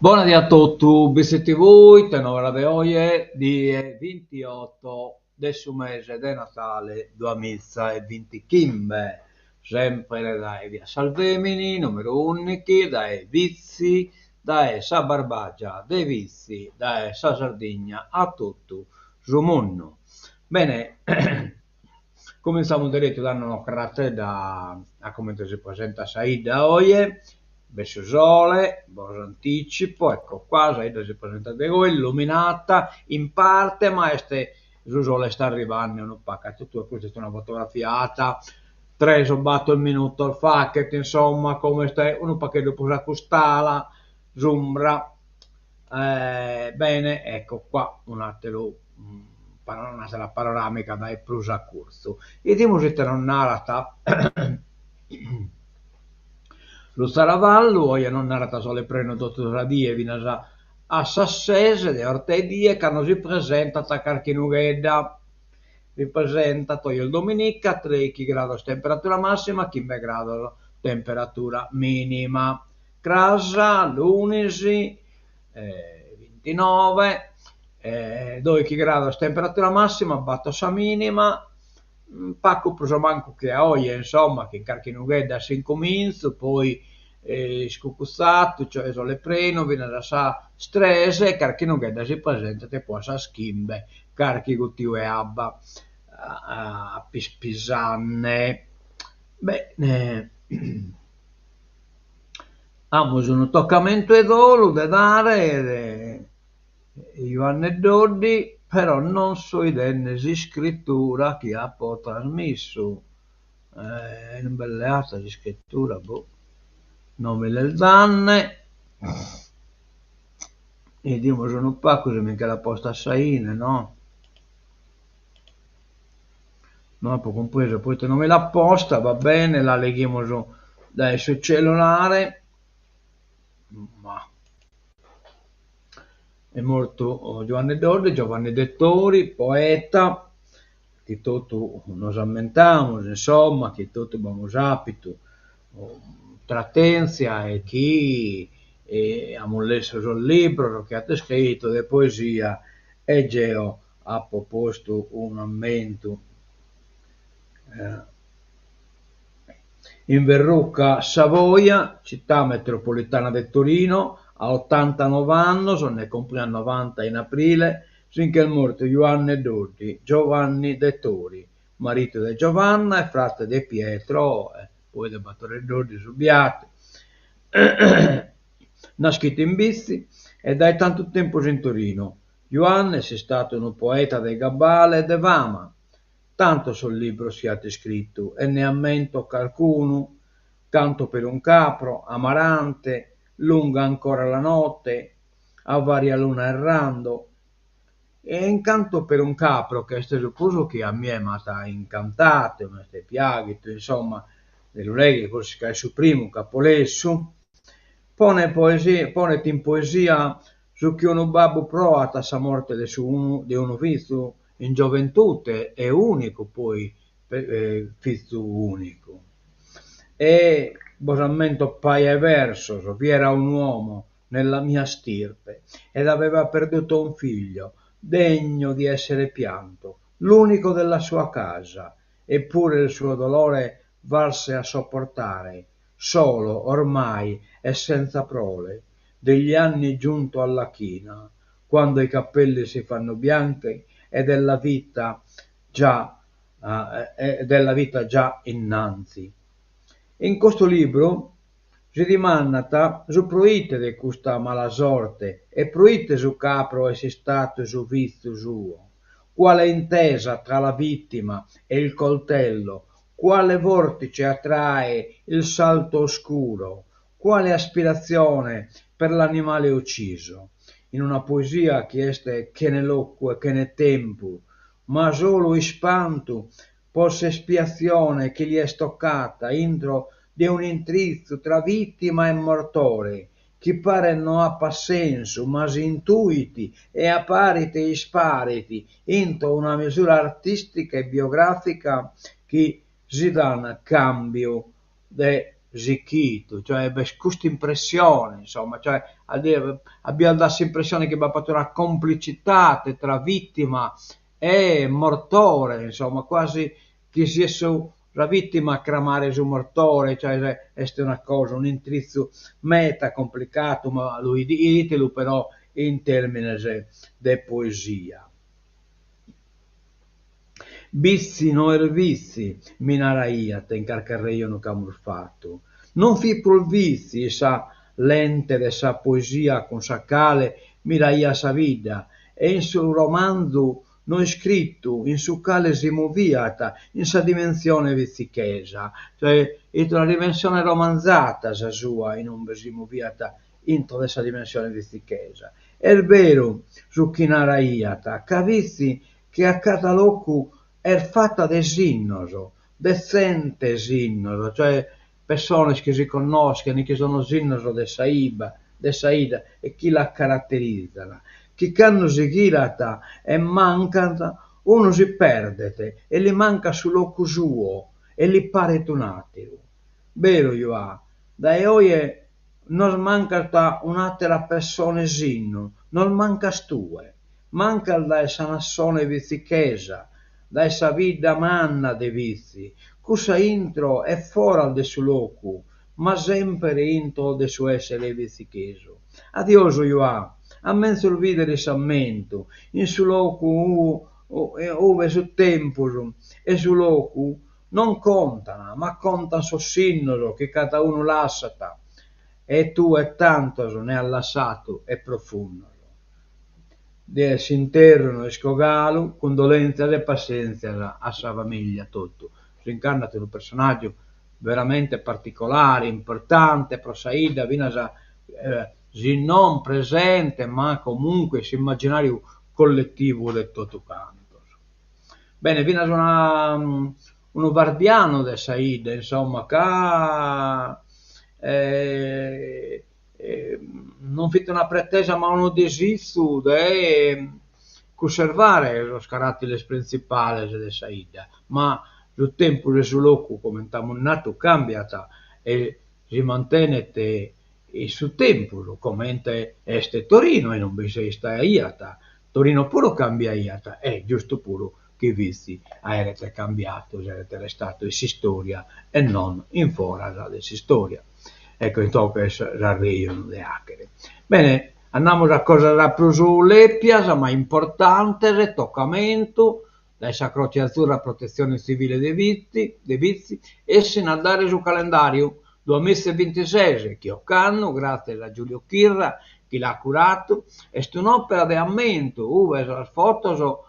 Buonasera a tutti, siete voi, tenore di oggi, di 28 del mese di Natale 2025, sempre dai via Salvemini, numero unici, dai Vizi, dai Sa Barbagia, dai Vizi, dai Sa Sardegna, a tutto, su mondo. Bene, cominciamo diretto dando una carta a come si presenta Saida oggi. Beso sole, buon anticipo, ecco qua, Saida si presenta di voi, illuminata in parte, ma il sole sta arrivando, non pacca tutto, questa è una fotografiata, tre sobatto il minuto al facket, insomma, come stai, uno pacchetto pure costala, zumbra, bene, ecco qua, un attimo, una panoramica dai Prusa Curso. E di musica non narrata, lo Saravallo, io non narrata solo le preno tutto radie, vinasa a Sassese, de Ortedie, che non si presenta a Carchinughedda, ripresenta toglie il Domenica, 3 gradi temperatura massima, 15 gradi temperatura minima. Crasa, Lunisi, 29, 12 gradi temperatura massima, battosa minima, pacco preso manco che a oggi, insomma, che in Carchinughedda si incomincia, poi scucuzzato, cioè le preno, viene da sa stress, e Carchinughedda si presenta che può sa schimbe, carchi gutiu e abba, a pisanne. Beh, amos un toccamento e dolo da dare, Ioanne Doddi, però non so idennesi scrittura chi ha poi trasmesso, in belle altre di scrittura, boh, nome del danne, e dimo sono qua così mica la posta assaine, no? Dopo compreso, poi te non me la posta, va bene, la leghiamo su, dai, sul cellulare, ma è morto Giovanni Doddi, Giovanni Dettori, poeta, che tutti nos ammentiamo, insomma, che tutti abbiamo sapito, Tratenzia e chi abbiamo letto sul libro che ha scritto di poesia e Geo ha proposto un ammento in Verrucca, Savoia, città metropolitana di Torino, a 89 anni, sono ne compleanno 90 in aprile, finché è morto Giovanni Dettori, marito di Giovanna e frate di Pietro, poi del Battore Doddi Subiate. Nascito in Bizzi e dai tanto tempo in Torino. Ioannes è stato un poeta de Gabale e de Vama, tanto sul libro siate scritto, e ne ammento qualcuno, canto per un capro, amarante, lunga ancora la notte, a varia luna errando, e incanto per un capro che è supposo che a me mi ha incantato, mi ha piaciuto, insomma, dell'Uleghi, forse che è il primo capolesso, ponete in poesia su che uno babbo proata sa morte di uno figlio in gioventù è unico poi, figlio unico. E bosamento paia e verso, vi era un uomo nella mia stirpe ed aveva perduto un figlio, degno di essere pianto, l'unico della sua casa, eppure il suo dolore valse a sopportare, solo ormai e senza prole, degli anni giunto alla china, quando i capelli si fanno bianchi e della vita già innanzi. In questo libro si dimannata su proite di questa mala sorte e proite su capro e si stato su vizio suo, quale intesa tra la vittima e il coltello, quale vortice attrae il salto oscuro, quale aspirazione per l'animale ucciso, in una poesia che ne locco e che ne tempo, ma solo ispanto, posse espiazione che gli è stoccata intro di un intrizzo tra vittima e mortore, chi pare non ha passenso, ma si intuiti e appariti e spariti into una misura artistica e biografica che si dà cambio de Zicchito, cioè questa impressione, insomma, cioè abbiamo questa impressione che va fatto una complicità tra vittima e mortore, insomma, quasi che sia su la vittima a cramare su mortore, cioè è una cosa, un intrizzo meta complicato, ma lui ditelo però in termini di poesia. Bizzi no vizi, minaraia, ten carcarreio no camurfato. Non fi pro vizi, sa lente de sa poesia con sa cale, miraia sa vida, e in suo romanzo non scritto, in su cale si moviata, in sa dimensione vizichesa, cioè in una dimensione romanzata sa sua, in un si moviata in tutta sa dimensione vizichesa. È vero, su chi naraiata, cavizi che a catalocu è fatta de sinnoso, decente sinnoso, cioè persone che si conoscono, che sono sinnoso de Saida e chi la caratterizzano. Chi canno si ghirata e mancano, uno si perde e li manca sull'occhio suo e li pare un attimo. Vero io ha, da oie non manca un'altra persona sinno, non manca stue, manca da sanassone vizichesa, da essa vita manna de vizi, cusa intro è fuori del suo loco, ma sempre intro del suo essere vizicheso. Adioso io a men sorvidere sammento, in su loco ove su tempo e su loco non contano, ma contano so sinnoro che cada uno lassata, e tu e tanto ne ha lasciato e profondo. Si interrono e scogalo, condolenza e pazienza a sua famiglia tutto. Si incarna un personaggio veramente particolare, importante, Prosaida, Vinasa, non presente, ma comunque si immaginario collettivo del tutto canto. Bene, Vinasa uno guardiano di Saida, insomma, che non fate una pretesa ma un desiderio di conservare i caratteri principali della Saida, ma il tempo del suo loco, come è nato, cambia e si mantiene il suo tempo, come è Torino e non vi sta iata. Torino pure cambia iata, è giusto pure che visti avete cambiato, avete restato in storia e non in fora della storia. Ecco, in tocca l'arreio le acere. Bene, andiamo a cosa da prosuleppias, ma importante, toccamento, da essa croce azzurra protezione civile dei vizi, e se ne andare sul calendario 2026, che Occanno, grazie a Giulio Chirra, che l'ha curato, è un'opera di ammento, dove le foto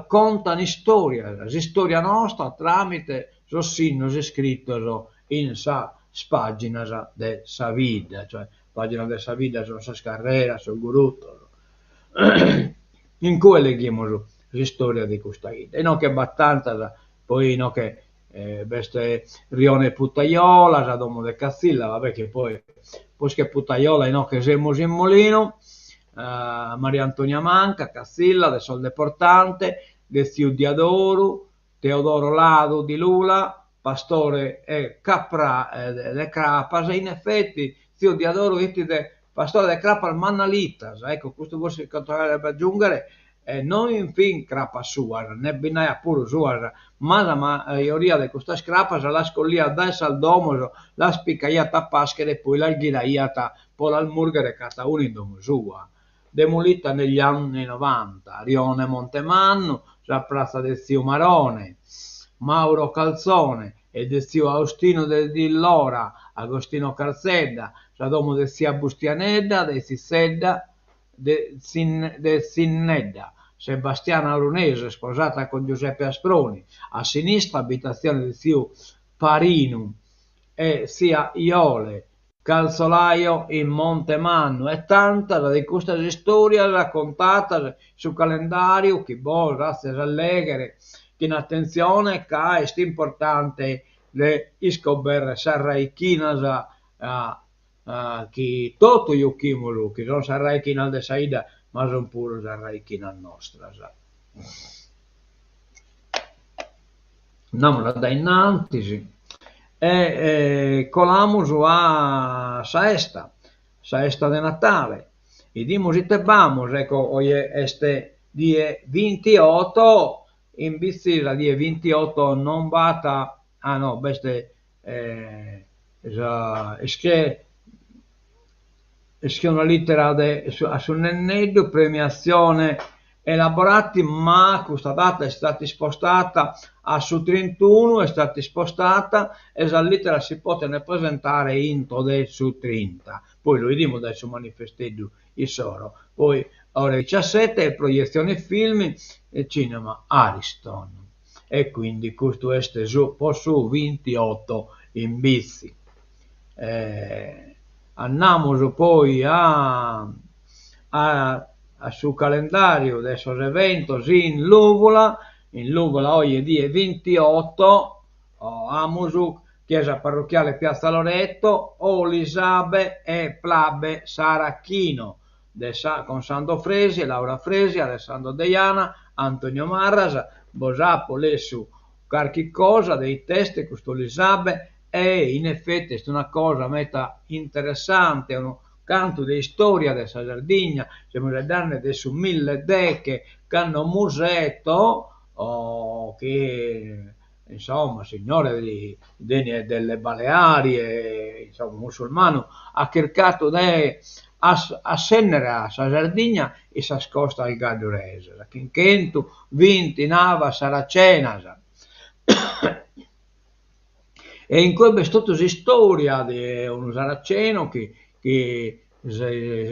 contano storia nostra tramite lo signo scritto in sa pagina de sa vita, cioè pagina de sa vita sono sa carriera, sul gurutto, in cui leggiamo la storia di questa vita. E non che abbastanza, poi no che queste rione Puttaiola, già domo de Cazzilla, vabbè che poi che Puttaiola e no che siamo in Molino, Maria Antonia Manca, Cazzilla, de Sol Deportante, de Zio Diadoru, Teodoro Lado di Lula, Pastore e Capra de Crapas, e in effetti Zio Diadoru Pastore de Crapas Mannalitas, ecco, questo vuoi per aggiungere, non in fin crapa sua, ne binaia pure sua, ma la maioria di questa scrapa la scollia da al domo, la spiccaiata a paschere e poi la ghiraiata poi l'almurgere cata uno in domo sua. Demolita negli anni 90, Rione Montemanno, la piazza del zio Marone, Mauro Calzone e del zio Austino del Dillora, Agostino Calzedda, la domo del zio Bustianedda, del Sissedda, del Sinnedda, Sebastiana Arunese, sposata con Giuseppe Asproni, a sinistra abitazione del zio Parinu e zia Iole, calzolaio in Montemanno, e tanta di questa storia raccontata sul calendario che grazie all'Eghere, che in attenzione che è importante le iscober sarraichinas che tutto io chimolo, che non sarraichina de Saida, ma sono pure sarraichina nostra. Andiamo da innanzi, e colamus a sa esta de Natale. E dimos ite vamos, ecco, oie este die 28, in bizzisa die 28 non bata, ah no, beste, esche una lettera su Nenneddu, premiazione elaborati, ma questa data è stata spostata a su 31, è stata spostata e la lettera si poteva presentare into del su 30. Poi lo vediamo dai su manifesteggio il soro. Poi ore 17 proiezione film e cinema Ariston. E quindi questo è su 28 in bici. Andiamo poi a sul calendario de esos eventos in Luvola oggi è die 28, amusu chiesa parrocchiale Piazza Loreto, Olisabe e Plabe Saracchino, con Sando Fresi, Laura Fresi, Alessandro Deiana, Antonio Marras, Bosapo Lessu, qualche cosa dei testi, questo Olisabe, e in effetti è una cosa meta interessante, uno canto di storia della Sardegna, siamo le danne su 1000 decche che hanno un musetto che insomma signore delle Baleari e insomma musulmano ha cercato di assennere a Sardegna e si scosta al Gadurese, che in Kentu vinti nava Saracena. E in quel bestotto si storia di un saraceno che si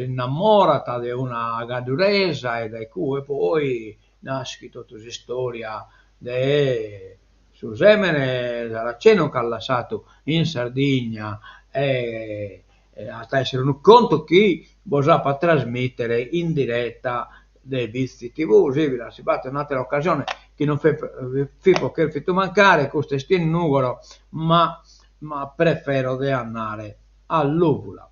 innamora di una gaduresa e da cui poi nasce tutta questa storia di su semene saraceno che ha lasciato in Sardegna e a essere un conto che bisogna trasmettere in diretta dei vizi TV, si batte un'altra occasione che non fa che fatto mancare, questo è in numero, ma prefero di andare all'Uvola.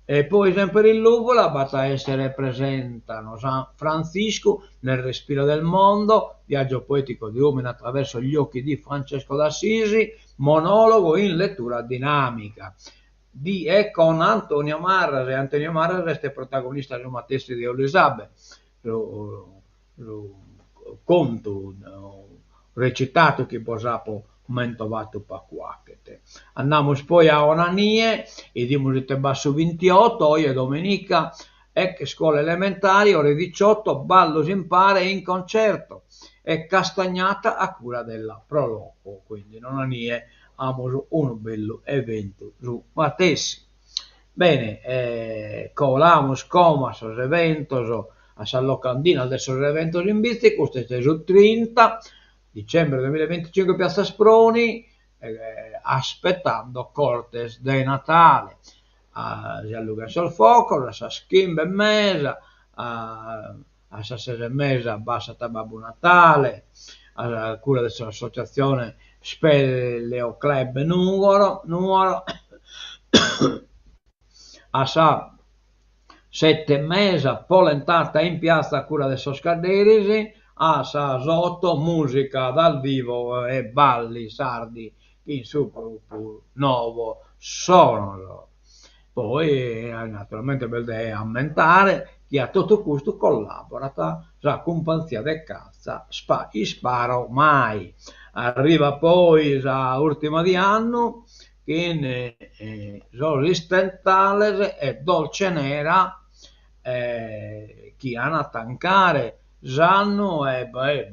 E poi sempre in Luvola basta essere presentano San Francisco nel respiro del mondo, viaggio poetico di uomini attraverso gli occhi di Francesco d'Assisi, monologo in lettura dinamica e con Antonio Marras, e Antonio Marras è protagonista di una testa di Olisabe, lo conto recitato che posapo mentovato paquacchete. Andiamo poi a Onanie e dimos che basso 28, oggi è domenica, e che scuola elementari, ore 18, ballo si impara in concerto e castagnata a cura della Proloco, quindi non anie amo un bello evento su Matessi. Bene, colamos comas os eventos a San Locandina adesso l'evento in bici, questo è su 30 dicembre 2025 Piazza Sproni, aspettando Cortes de Natale, si allunga il fuoco, la sa schimba e mesa, a sa sese mesa bassa Babbo Natale, a cura dell'associazione Speleo Club numero a sa 7 mesa polentata in piazza a cura del Soscaderisi, a sa 8 musica dal vivo e balli sardi in su nuovo sonoro. Poi naturalmente bel ammentare che a tutto questo collabora la companzia de cazza sparo mai. Arriva poi la ultima di anno che sono Stentales e Dolce Nera chi hanno a tancare Zanno e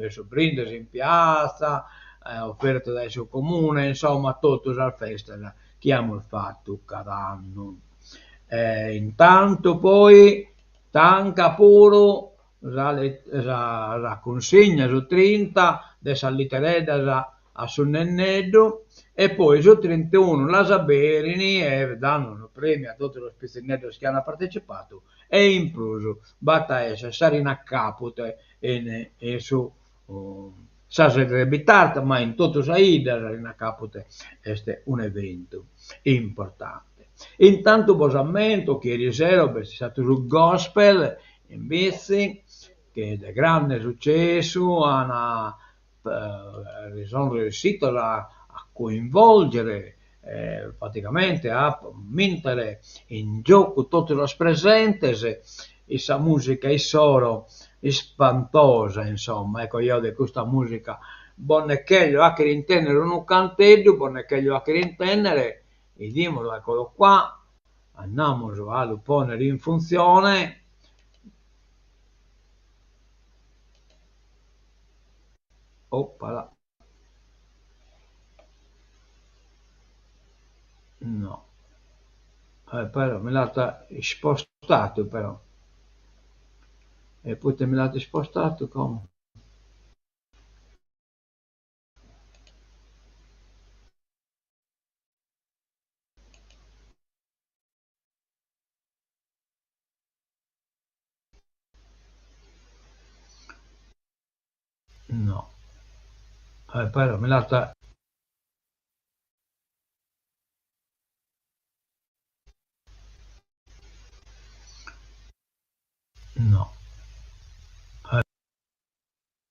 su brindisi in piazza, offerte dal suo comune, insomma tutto al festival che abbiamo fatto cada anno. Intanto poi tanca pure la consegna su 30 della litteretta a su Nenneddu e poi su 31 la Saberini e danno un premio a tutti gli spizzinelli che hanno partecipato e in plus batta essere sarina capute e su Sase debitata, ma in tutto Saida sarina capute è un evento importante. Intanto bosamento che ieri sera è stato sul gospel in bici che è grande successo sono riuscito a coinvolgere praticamente a mettere in gioco tutte le presenti, questa musica è solo spantosa, insomma. Ecco, io di questa musica bonnecheglio a che intendere un canteggio, bonnecheglio a che intendere, e dimolo, eccolo qua, andiamo a lo ponere in funzione. Oppala. No, però me l'ha spostato però, e poi te me l'ha spostato come? No, però me l'ha... No,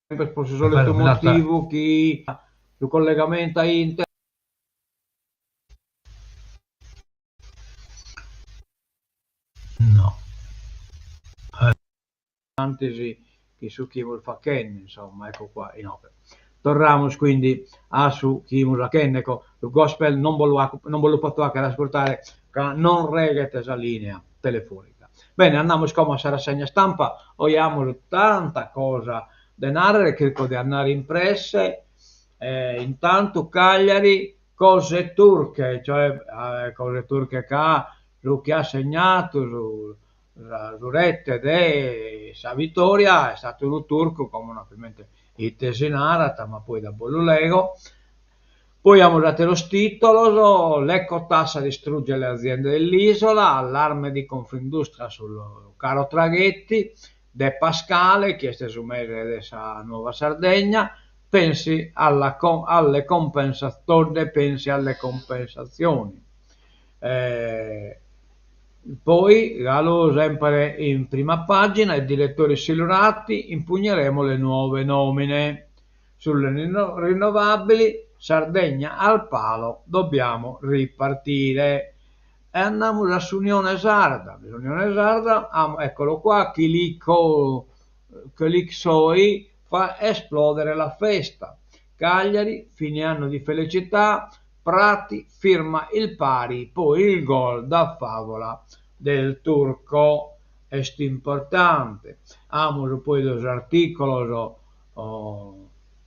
per questo solito motivo che il collegamento a internet. No, fantasi che su chi vuol fa Ken, insomma, ecco qua in opera. Torniamo quindi a su chi vuol Ken, ecco, il gospel non voglio poter ascoltare, non regete esa linea telefonica. Bene, andiamo come a rassegna stampa, abbiamo tanta cosa da narrare, credo di andare impresse, intanto Cagliari, cose turche, cioè cose turche che ha segnato, su rete della vittoria è stato un turco come ovviamente il Tesinarata, ma poi da Bollulego. Poi abbiamo dato lo titolo, l'ecotassa distrugge le aziende dell'isola, allarme di Confindustria sul caro traghetti, De Pascale, che è stesso mese della Nuova Sardegna, alle compensazioni. Eh, Poi, Galo sempre in prima pagina, il direttore Silurati, impugneremo le nuove nomine. Sulle rinnovabili, Sardegna al palo, dobbiamo ripartire. E andiamo sull'Unione Sarda. L'Unione Sarda, eccolo qua, Chilik Soi fa esplodere la festa. Cagliari, fine anno di felicità, Prati firma il pari, poi il gol da favola del turco, è importante. Amo poi dos articoli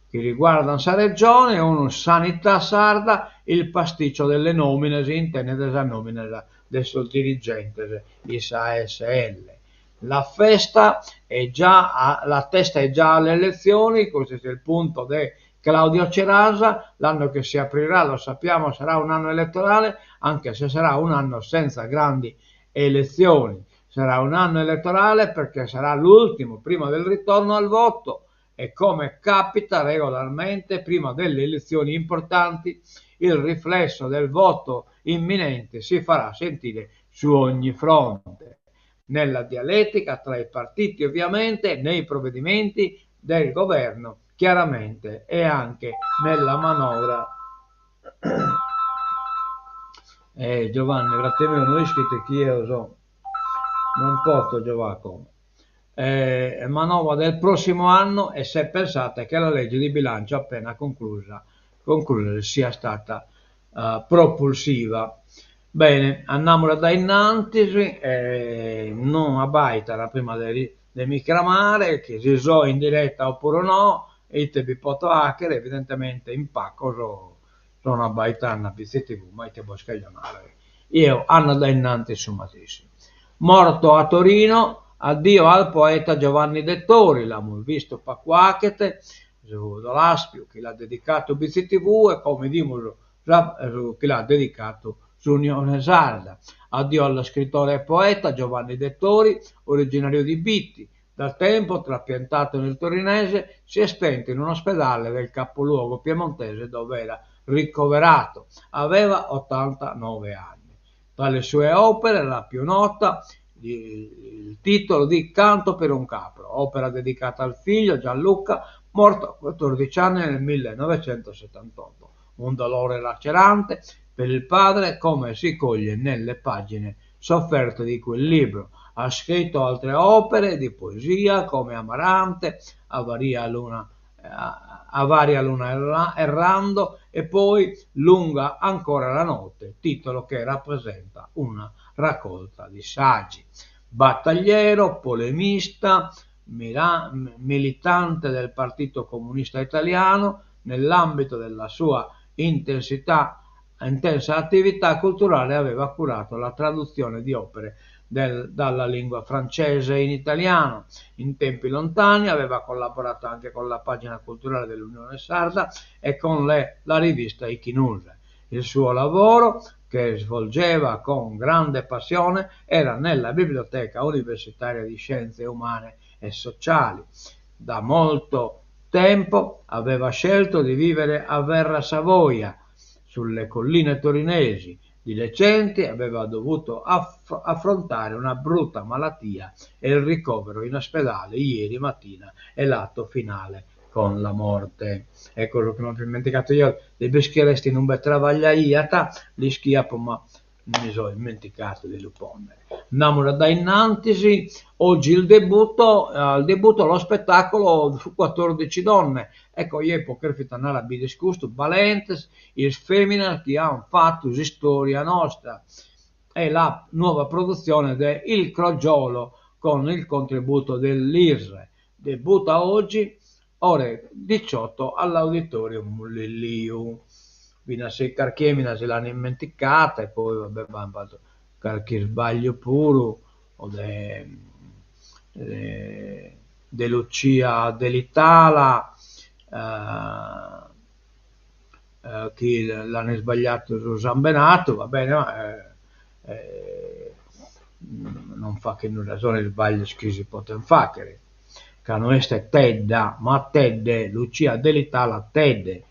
che riguardano sa regione, uno sanità sarda, il pasticcio delle nomine, si intende della nomina del suo dirigente, il ASL. La festa è già, la testa è già alle elezioni, questo è il punto di Claudio Cerasa, l'anno che si aprirà, lo sappiamo, sarà un anno elettorale, anche se sarà un anno senza grandi elezioni. Sarà un anno elettorale perché sarà l'ultimo prima del ritorno al voto e come capita regolarmente prima delle elezioni importanti il riflesso del voto imminente si farà sentire su ogni fronte, nella dialettica tra i partiti ovviamente, nei provvedimenti del governo chiaramente e anche nella manovra. Giovanni, grazie mille, non iscritti chi io so, non posso giocare come. Manovra del prossimo anno e se pensate che la legge di bilancio appena conclusa sia stata propulsiva. Bene, andiamo da innanzi, non abbaita prima di micramare, che si so in diretta oppure no, e te vi posso hacker, evidentemente in pacco sono abbaitando a PCTV, ma che boscaglionare. Io, Anna da innanzi su Matissimo. Morto a Torino, addio al poeta Giovanni Dettori, l'abbiamo visto Paquachete, dall'Aspio, che l'ha dedicato BCTV e come dimono che l'ha dedicato su Unione Sarda. Addio allo scrittore e poeta Giovanni Dettori, originario di Bitti, dal tempo trapiantato nel torinese, si è spento in un ospedale del capoluogo piemontese dove era ricoverato. Aveva 89 anni. Tra le sue opere la più nota il titolo di Canto per un capro, opera dedicata al figlio Gianluca, morto a 14 anni nel 1978. Un dolore lacerante per il padre, come si coglie nelle pagine sofferte di quel libro. Ha scritto altre opere di poesia come Amarante, A varia luna errando e poi Lunga ancora la notte, titolo che rappresenta una raccolta di saggi. Battagliero, polemista, militante del Partito Comunista Italiano, nell'ambito della sua intensa attività culturale aveva curato la traduzione di opere dalla lingua francese in italiano. In tempi lontani aveva collaborato anche con la pagina culturale dell'Unione Sarda e con la rivista Ichinulve. Il suo lavoro, che svolgeva con grande passione, era nella Biblioteca Universitaria di Scienze Umane e Sociali. Da molto tempo aveva scelto di vivere a Verra Savoia, sulle colline torinesi. Di recente aveva dovuto affrontare una brutta malattia e il ricovero in ospedale ieri mattina è l'atto finale con la morte. Ecco quello che non ho dimenticato io, le beschieresti non be travagliaiata, li schiappo ma mi sono dimenticato di rispondere. Andiamo da innantisi, oggi il debutto lo spettacolo su 14 donne. Ecco, io poker fittanare a discusso valentes, il femmina che hanno fatto storia nostra. È la nuova produzione di Il Crogiolo con il contributo dell'IRSE. Debutta oggi ore 18 all'Auditorium Mulliliu. Fino a 6 carchiemina se l'hanno dimenticata e poi vabbè hanno fatto qualche sbaglio puro o de Lucia dell'Itala che l'hanno sbagliato su San Benato, va bene, ma non fa che nulla, sono i sbagli che si possono fare, che non è Tedda, ma Tedde, Lucia dell'Itala, Tedde,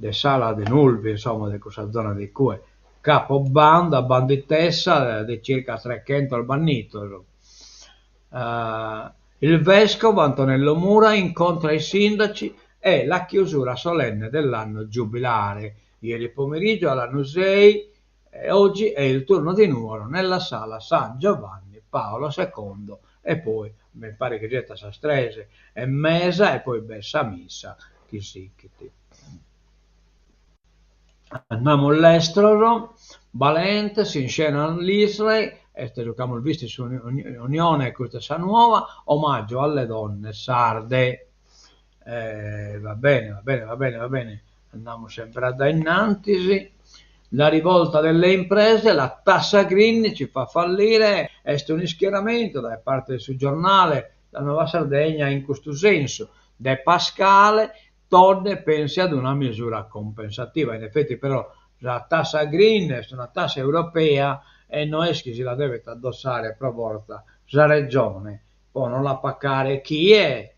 de Sala de Nulvi, insomma, di questa zona di cui capo banda, banditessa di circa 300 al Bannito. Il vescovo Antonello Mura incontra i sindaci e la chiusura solenne dell'anno giubilare. Ieri pomeriggio alla Nusei e oggi è il turno di Nuoro nella sala San Giovanni Paolo II e poi mi pare che getta Sastrese e Mesa e poi Bessa Missa Chisichiti. Andiamo all'estero, Valente si inscena l'Israel e giochiamo il visto su Unione questa nuova, omaggio alle donne sarde. Va bene, andiamo sempre da innantisi. La rivolta delle imprese, la tassa green ci fa fallire, è un schieramento da parte del suo giornale, la Nuova Sardegna in questo senso, De Pascale Todde pensi ad una misura compensativa. In effetti però la tassa green è una tassa europea e non è che si la deve addossare per forza la regione, poi non la pagare chi è,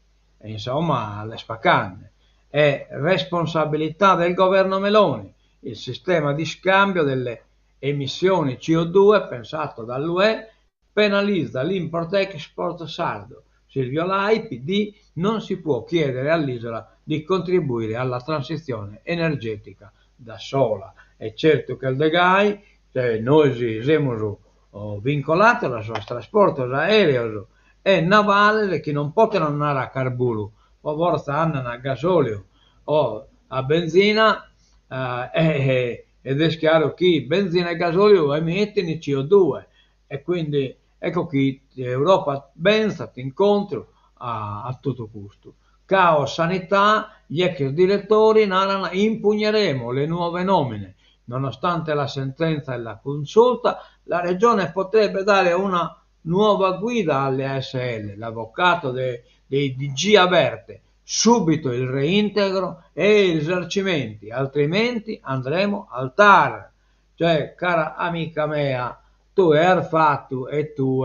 insomma le spacanne. È responsabilità del governo Meloni. Il sistema di scambio delle emissioni CO2 pensato dall'UE penalizza l'import-export sardo. Silvio Lai, PD, non si può chiedere all'isola di contribuire alla transizione energetica da sola. È certo che il Degai, noi siamo vincolati al suo trasporto aereo e navale che non possono andare a carburo, o forse andano a gasolio o a benzina, ed è chiaro che benzina e gasolio emettono CO2 e quindi ecco che l'Europa ben stata incontro a tutto questo. Caos sanità, gli ex direttori impugneremo le nuove nomine. Nonostante la sentenza e la consulta, la regione potrebbe dare una nuova guida alle ASL. L'avvocato dei DG avverte subito il reintegro e i risarcimenti, altrimenti andremo al TAR. Cioè, cara amica mia, tu hai fatto e tu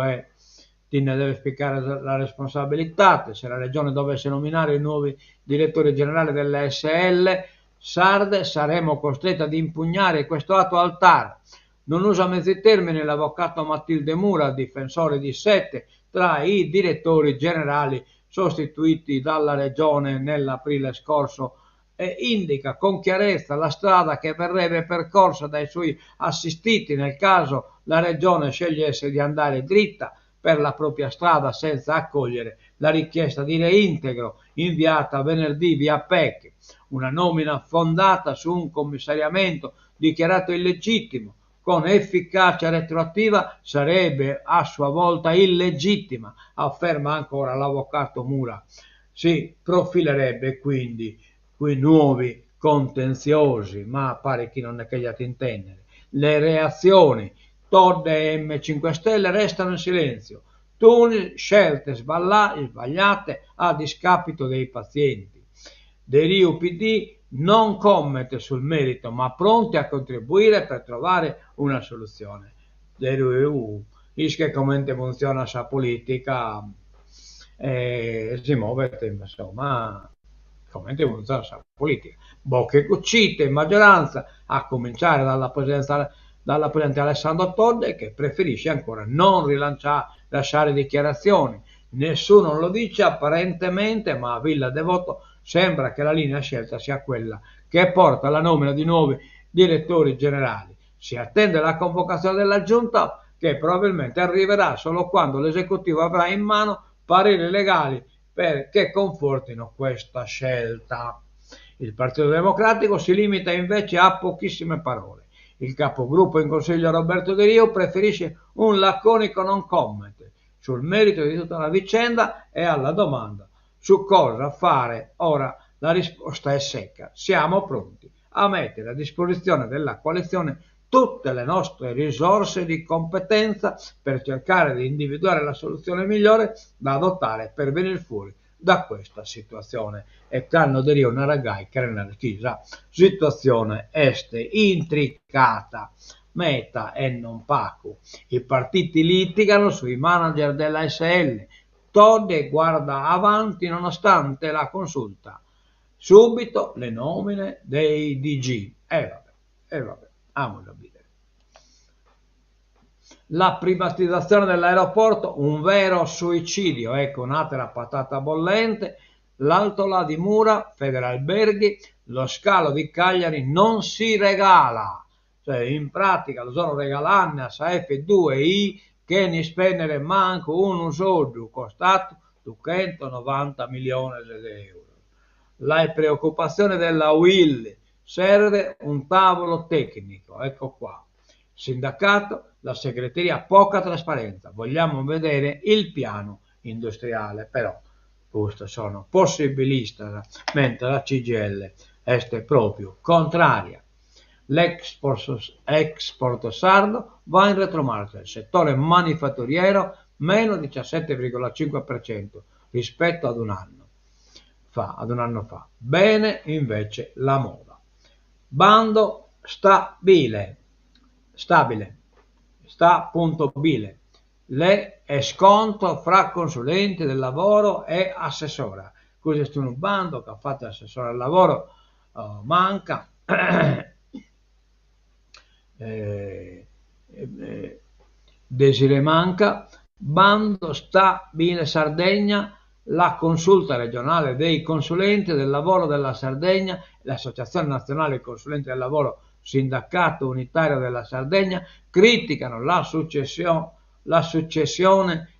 ti ne devi spiegare la responsabilità. Se la regione dovesse nominare i nuovi direttori generali dell'ASL sarde, saremo costretti ad impugnare questo atto al TAR. Non usa mezzi termini l'avvocato Matilde Mura, difensore di 7 tra i direttori generali sostituiti dalla regione nell'aprile scorso e indica con chiarezza la strada che verrebbe percorsa dai suoi assistiti nel caso la regione scegliesse di andare dritta per la propria strada senza accogliere la richiesta di reintegro inviata venerdì via PEC, una nomina fondata su un commissariamento dichiarato illegittimo con efficacia retroattiva sarebbe a sua volta illegittima, afferma ancora l'avvocato Mura. Si profilerebbe quindi quei nuovi contenziosi, ma pare chi non è che gli ha intendere. Le reazioni Todd e M5 Stelle restano in silenzio. Tunis scelte sbagliate a discapito dei pazienti. Deriu PD non commenta sul merito, ma pronti a contribuire per trovare una soluzione. Deriu dice che come funziona la politica si muove, insomma, come funziona la politica. Bocche cucite in maggioranza, a cominciare dalla presidente Alessandro Todde, che preferisce ancora non lasciare dichiarazioni. Nessuno lo dice apparentemente, ma a Villa Devoto sembra che la linea scelta sia quella che porta alla nomina di nuovi direttori generali. Si attende la convocazione della giunta, che probabilmente arriverà solo quando l'esecutivo avrà in mano pareri legali che confortino questa scelta. Il Partito Democratico si limita invece a pochissime parole. Il capogruppo in consiglio Roberto De Rio preferisce un laconico non comment sul merito di tutta la vicenda e alla domanda su cosa fare. Ora la risposta è secca: siamo pronti a mettere a disposizione della coalizione tutte le nostre risorse di competenza per cercare di individuare la soluzione migliore da adottare per venire fuori da questa situazione. E canno di Rio Naragai Chiesa, situazione este intricata, Meta e non Pacu. I partiti litigano sui manager della SL. Todde guarda avanti nonostante la consulta. Subito le nomine dei DG. Vabbè, amo da bidere. La privatizzazione dell'aeroporto, un vero suicidio, ecco un'altra patata bollente. L'Altola di Mura, Federalberghi, lo scalo di Cagliari non si regala, cioè in pratica lo sono regalando a F2I che ne spendere manco uno soldo, costato 290 milioni di euro. La preoccupazione della UIL, serve un tavolo tecnico, ecco qua. Sindacato, la segreteria, poca trasparenza, vogliamo vedere il piano industriale, però questo sono possibilista, mentre la CGIL è proprio contraria. L'export sardo va in retromarcia, il settore manifatturiero meno 17,5% rispetto ad un anno fa. Bene invece la moda. Bando stabile. Le è sconto fra consulenti del lavoro e assessora. Questo è un bando che ha fatto l'assessore al lavoro, manca. Desire Manca. Bando stabile Sardegna, la consulta regionale dei consulenti del lavoro della Sardegna, l'Associazione Nazionale Consulenti del Lavoro, Sindacato Unitario della Sardegna, criticano la successione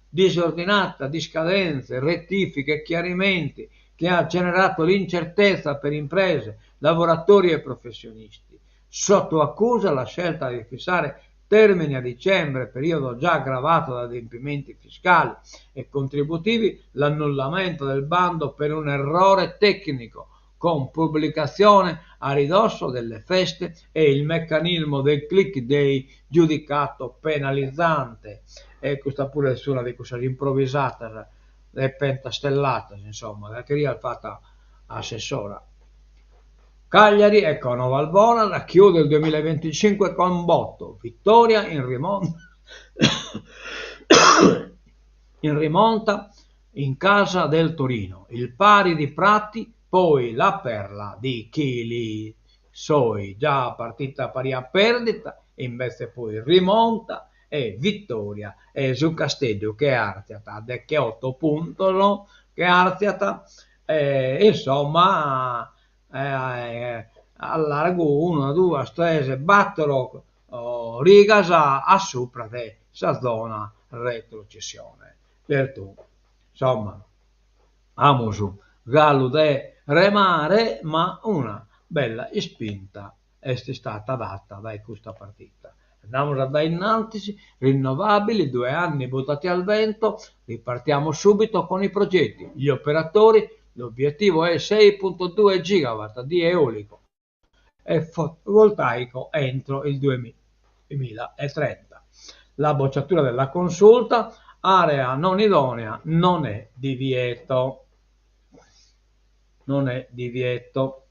disordinata di scadenze, rettifiche e chiarimenti che ha generato l'incertezza per imprese, lavoratori e professionisti. Sotto accusa la scelta di fissare termini a dicembre, periodo già aggravato da adempimenti fiscali e contributivi, l'annullamento del bando per un errore tecnico con pubblicazione a ridosso delle feste e il meccanismo del click day giudicato penalizzante. E questa pure è una di queste improvvisate e pentastellate, insomma, che io ho fatto assessora. Cagliari, ecco Nova Albona, chiude il 2025 con botto, vittoria in rimonta in casa del Torino, il pari di Prati, poi la perla di Chili, Soi, già partita pari a perdita, invece poi rimonta e vittoria e su Castello che arziata, che 8 punti, che arziata, insomma allargo 1, 2, 3, battono rigas a sopra di questa zona retrocessione. Per tu, insomma, amusu gallo de remare, ma una bella spinta è stata data da questa partita. Andiamo da innanzi, rinnovabili, 2 anni buttati al vento, ripartiamo subito con i progetti, gli operatori, l'obiettivo è 6.2 gigawatt di eolico e fotovoltaico entro il 2030. La bocciatura della consulta, area non idonea, non è divieto. Non è divieto.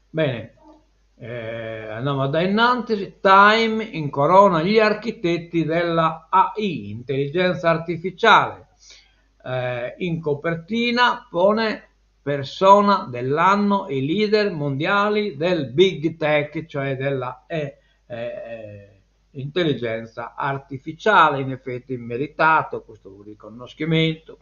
Bene, andiamo da innanzi. Time incorona gli architetti della AI, intelligenza artificiale. In copertina pone persona dell'anno i leader mondiali del big tech, cioè della intelligenza artificiale. In effetti meritato questo riconoscimento.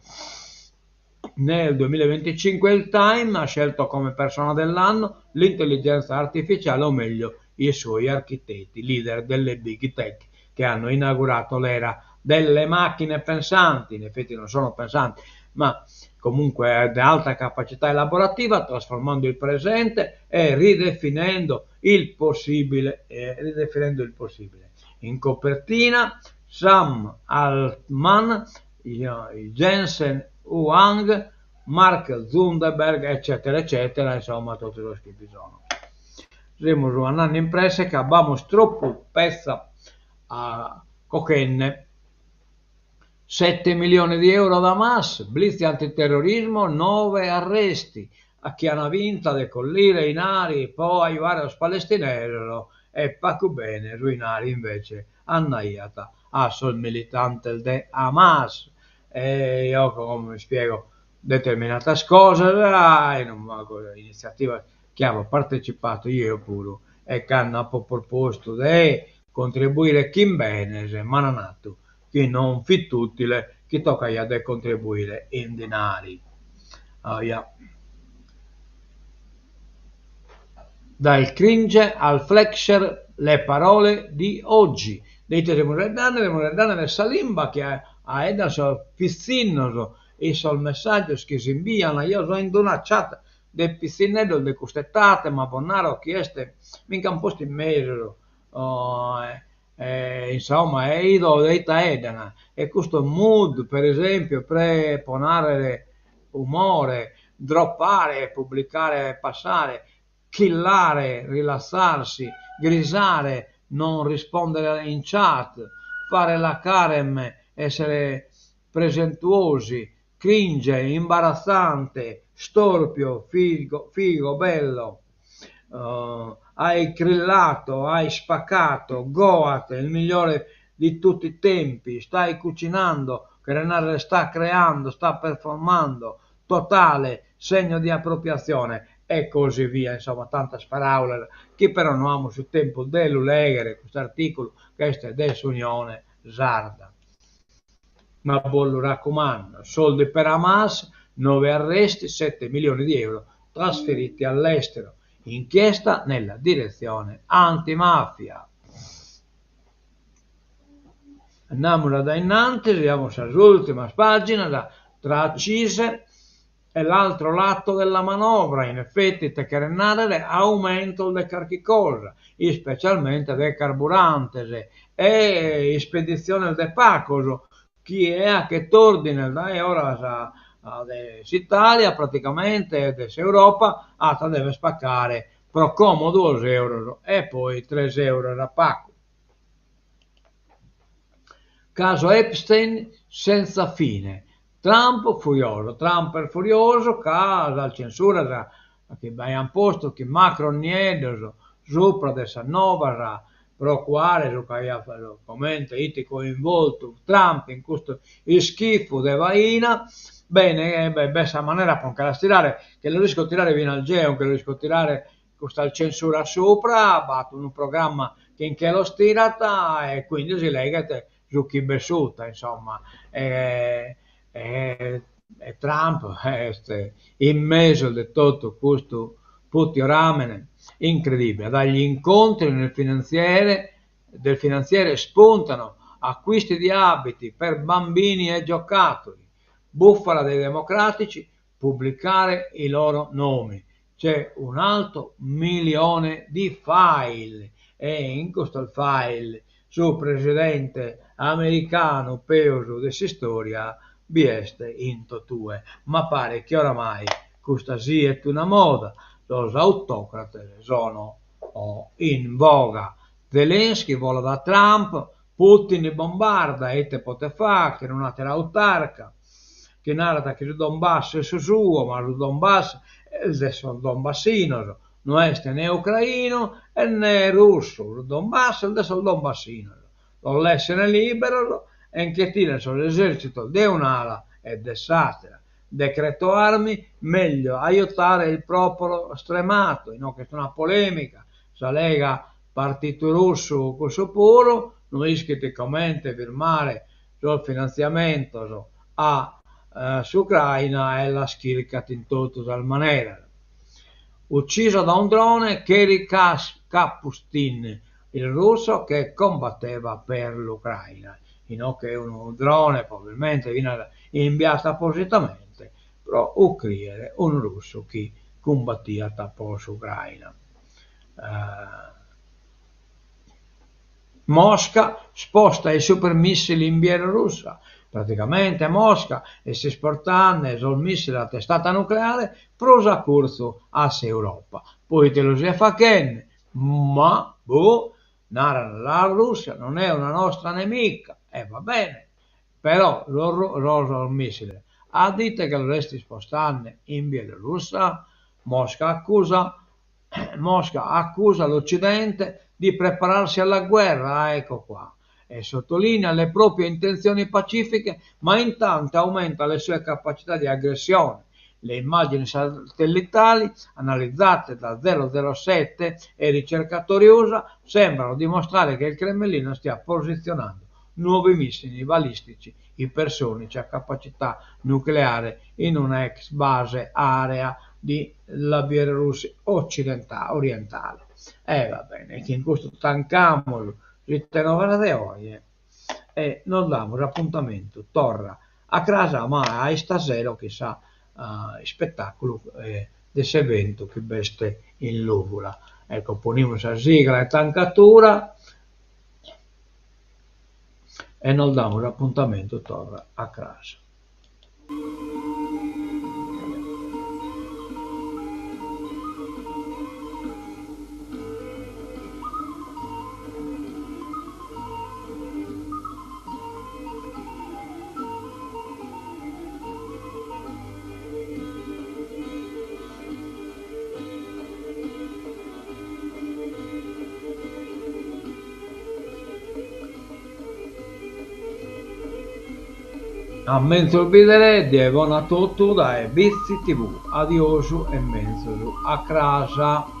Nel 2025 il Time ha scelto come persona dell'anno l'intelligenza artificiale, o meglio i suoi architetti, leader delle big tech, che hanno inaugurato l'era delle macchine pensanti. In effetti non sono pensanti, ma comunque di alta capacità elaborativa, trasformando il presente e ridefinendo il possibile. In copertina Sam Altman, Jensen Huang, Mark Zuckerberg, eccetera, eccetera, insomma, tutti los che bisogna. Siamo un anno imprese che abbiamo troppo pezza a cocaine. 7 milioni di euro da Hamas, blitz antiterrorismo, 9 arresti. A chi hanno vinto de collire i nari, poi aiutare los palestinesi e poco bene, ruinare invece annaiata a sol militante de Hamas. E io come spiego determinate cose, in una iniziativa che avevo partecipato io pure e che hanno proposto di contribuire chi bene, ma non ha tu che non fit utile, che tocca a contribuire in denari. Dal cringe al flexer, le parole di oggi. Dite le mureddane del Salimba che a Edaso pizzinoso e sul messaggio che si inviano, io sono in una chat del pizzinello di costettate, ma Bonnaro chieste, mica un posto in mezzo, insomma, è idolo di Edana, e questo mood, per esempio, per ponare umore, droppare, pubblicare, passare, killare, rilassarsi, grisare, non rispondere in chat, fare la carem, essere presentuosi, cringe, imbarazzante, storpio, figo, bello, hai krillato, hai spaccato, Goat, il migliore di tutti i tempi, stai cucinando, Grenare sta creando, sta performando, totale, segno di appropriazione e così via, insomma tanta sparaula che però non abbiamo sul tempo dello leggere questo articolo che è dell'Unione Sarda. Ma bollo raccomando, soldi per Hamas, 9 arresti, 7 milioni di euro trasferiti all'estero, inchiesta nella direzione antimafia. Andiamo da innanzi, andiamo all'ultima pagina, tra accise e l'altro lato della manovra. In effetti tecrenare aumento del carchicosa, specialmente del carburante e spedizione del pacoso, chi è che tordine dai ora Italia praticamente Europa deve spaccare pro comodo 2 euro e poi 3 euro da pacco. Caso Epstein senza fine. Trump furioso, casa censura che abbiamo posto che Macron niente sopra dessa nuova pro quale commenta iti coinvolto Trump in questo schifo de vaina. Bene, questa maniera può anche stirare, che lo riesco a tirare fino al geo, che lo riesco a tirare questa censura sopra, batto un programma che in che lo stirata e quindi si lega su chi bessuta, insomma. e Trump in mezzo di tutto questo putio ramene incredibile. Dagli incontri del finanziere spuntano acquisti di abiti per bambini e giocattoli, bufala dei democratici pubblicare i loro nomi. C'è un alto milione di file e in questo file sul presidente americano peso di storia bieste in totue, ma pare che oramai questa sia una moda, los autocrati sono in voga. Zelensky vola da Trump, Putin bombarda e te pote fa che non ha autarca, che narra che il Donbass è suo, ma il Donbass è il Donbassino, non è né ucraino né russo, il Donbass è il Donbassino, non essere libero e che tira sull'esercito di un'ala è desastre. Decreto armi, meglio aiutare il popolo stremato, non che è una polemica, se lega partito russo questo puro, non rischia di firmare sul finanziamento a Ucraina e la schircat in tutto dal maniera. Ucciso da un drone Kerry Kapustin, il russo che combatteva per l'Ucraina. Che un drone probabilmente viene inviato appositamente per uccidere un russo che combattia per l'Ucraina. Mosca sposta i supermissili in Bielorussia. Praticamente Mosca e si esportando sul missile a testata nucleare prosa corso a Europa. Poi te lo si fa che, ma la Russia non è una nostra nemica, va bene, però il missile a dite che lo resti spostando in Bielorussia. Mosca accusa l'Occidente di prepararsi alla guerra, ecco qua, e sottolinea le proprie intenzioni pacifiche, ma intanto aumenta le sue capacità di aggressione. Le immagini satellitali analizzate da 007 e ricercatori USA sembrano dimostrare che il Cremlino stia posizionando nuovi missili balistici ipersonici a capacità nucleare in una ex base area della Bielorussia orientale. Va bene, che in questo tancamolo ritenoverà di oggi e non damos appuntamento torna a casa, ma a stasera chissà spettacolo di questo evento che veste in Luvula. Ecco, ponimos a sigla e tancatura e non damos appuntamento torna a casa. A mezzo vedere buona tutto da Bizzi TV, adiosu e mezzo a casa.